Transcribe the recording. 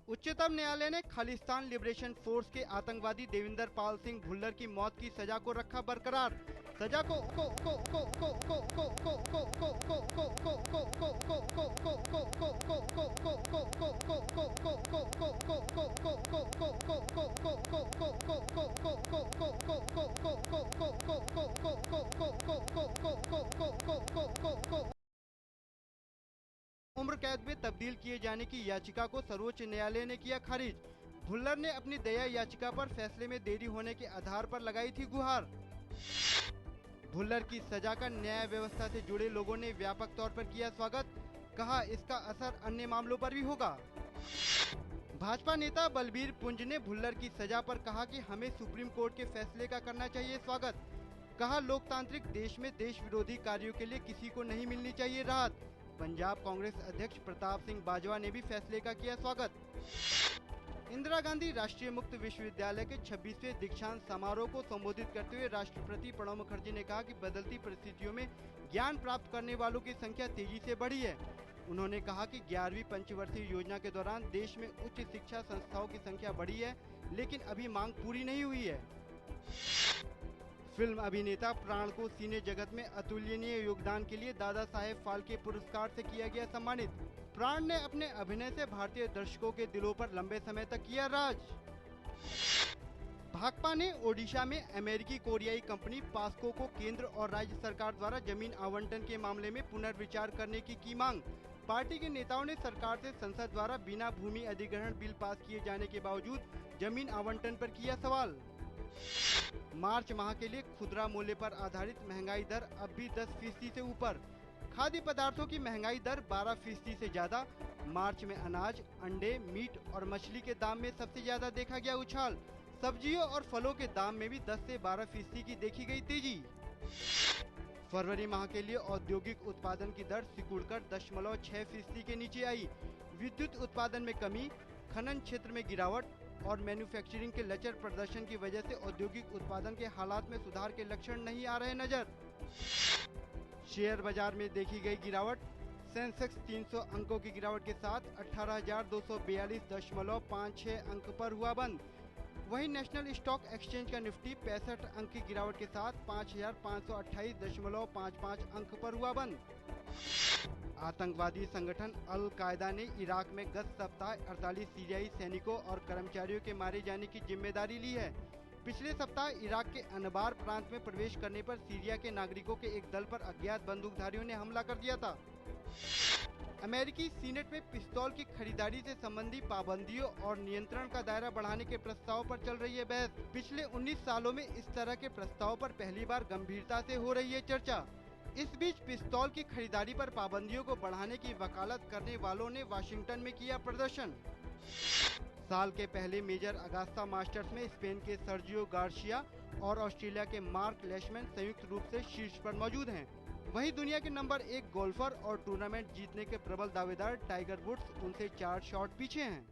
उच्चतम न्यायालय ने खालिस्तान लिबरेशन फोर्स के आतंकवादी देविंदर पाल सिंह भुल्लर की मौत की सजा को रखा बरकरार। सजा को उम्र कैद में तब्दील किए जाने की याचिका को सर्वोच्च न्यायालय ने किया खारिज। भुल्लर ने अपनी दया याचिका पर फैसले में देरी होने के आधार पर लगाई थी गुहार। भुल्लर की सजा का न्याय व्यवस्था से जुड़े लोगों ने व्यापक तौर पर किया स्वागत, कहा इसका असर अन्य मामलों पर भी होगा। भाजपा नेता बलबीर पुंज ने भुल्लर की सजा पर कहा कि हमें सुप्रीम कोर्ट के फैसले का करना चाहिए स्वागत। कहा लोकतांत्रिक देश में देश विरोधी कार्यों के लिए किसी को नहीं मिलनी चाहिए राहत। पंजाब कांग्रेस अध्यक्ष प्रताप सिंह बाजवा ने भी फैसले का किया स्वागत। इंदिरा गांधी राष्ट्रीय मुक्त विश्वविद्यालय के 26वें दीक्षांत समारोह को संबोधित करते हुए राष्ट्रपति प्रणब मुखर्जी ने कहा कि बदलती परिस्थितियों में ज्ञान प्राप्त करने वालों की संख्या तेजी से बढ़ी है। उन्होंने कहा कि 11वीं पंचवर्षीय योजना के दौरान देश में उच्च शिक्षा संस्थाओं की संख्या बढ़ी है, लेकिन अभी मांग पूरी नहीं हुई है। फिल्म अभिनेता प्राण को सिने जगत में अतुलनीय योगदान के लिए दादा साहेब फाल्के पुरस्कार से किया गया सम्मानित। प्राण ने अपने अभिनय से भारतीय दर्शकों के दिलों पर लंबे समय तक किया राज। भाकपा ने ओडिशा में अमेरिकी कोरियाई कंपनी पास्को को केंद्र और राज्य सरकार द्वारा जमीन आवंटन के मामले में पुनर्विचार करने की मांग। पार्टी के नेताओं ने सरकार से संसद द्वारा बिना भूमि अधिग्रहण बिल पास किए जाने के बावजूद जमीन आवंटन पर किया सवाल। मार्च माह के लिए खुदरा मूल्य पर आधारित महंगाई दर अब भी 10% से ऊपर। खाद्य पदार्थों की महंगाई दर 12% से ज्यादा। मार्च में अनाज, अंडे, मीट और मछली के दाम में सबसे ज्यादा देखा गया उछाल। सब्जियों और फलों के दाम में भी 10 से 12% की देखी गई तेजी। फरवरी माह के लिए औद्योगिक उत्पादन की दर सिकुड़कर 0.6% के नीचे आई। विद्युत उत्पादन में कमी, खनन क्षेत्र में गिरावट और मैन्युफैक्चरिंग के लचर प्रदर्शन की वजह से औद्योगिक उत्पादन के हालात में सुधार के लक्षण नहीं आ रहे नजर। शेयर बाजार में देखी गई गिरावट। सेंसेक्स 300 अंकों की गिरावट के साथ 18,242.56 अंक पर हुआ बंद। वहीं नेशनल स्टॉक एक्सचेंज का निफ्टी 65 अंक की गिरावट के साथ 5,528.55 अंक पर हुआ बंद। आतंकवादी संगठन अल कायदा ने इराक में गत सप्ताह 48 सीरियाई सैनिकों और कर्मचारियों के मारे जाने की जिम्मेदारी ली है। पिछले सप्ताह इराक के अनबार प्रांत में प्रवेश करने पर सीरिया के नागरिकों के एक दल पर अज्ञात बंदूकधारियों ने हमला कर दिया था। अमेरिकी सीनेट में पिस्तौल की खरीदारी से संबंधी पाबंदियों और नियंत्रण का दायरा बढ़ाने के प्रस्ताव पर चल रही है बहस। पिछले 19 सालों में इस तरह के प्रस्ताव पर पहली बार गंभीरता से हो रही है चर्चा। इस बीच पिस्तौल की खरीदारी पर पाबंदियों को बढ़ाने की वकालत करने वालों ने वाशिंगटन में किया प्रदर्शन। साल के पहले मेजर अगास्ता मास्टर्स में स्पेन के सर्जियो गार्सिया और ऑस्ट्रेलिया के मार्क लेशमैन संयुक्त रूप से शीर्ष पर मौजूद हैं। वहीं दुनिया के नंबर 1 गोल्फर और टूर्नामेंट जीतने के प्रबल दावेदार टाइगर वुड्स उनसे 4 शॉट पीछे हैं।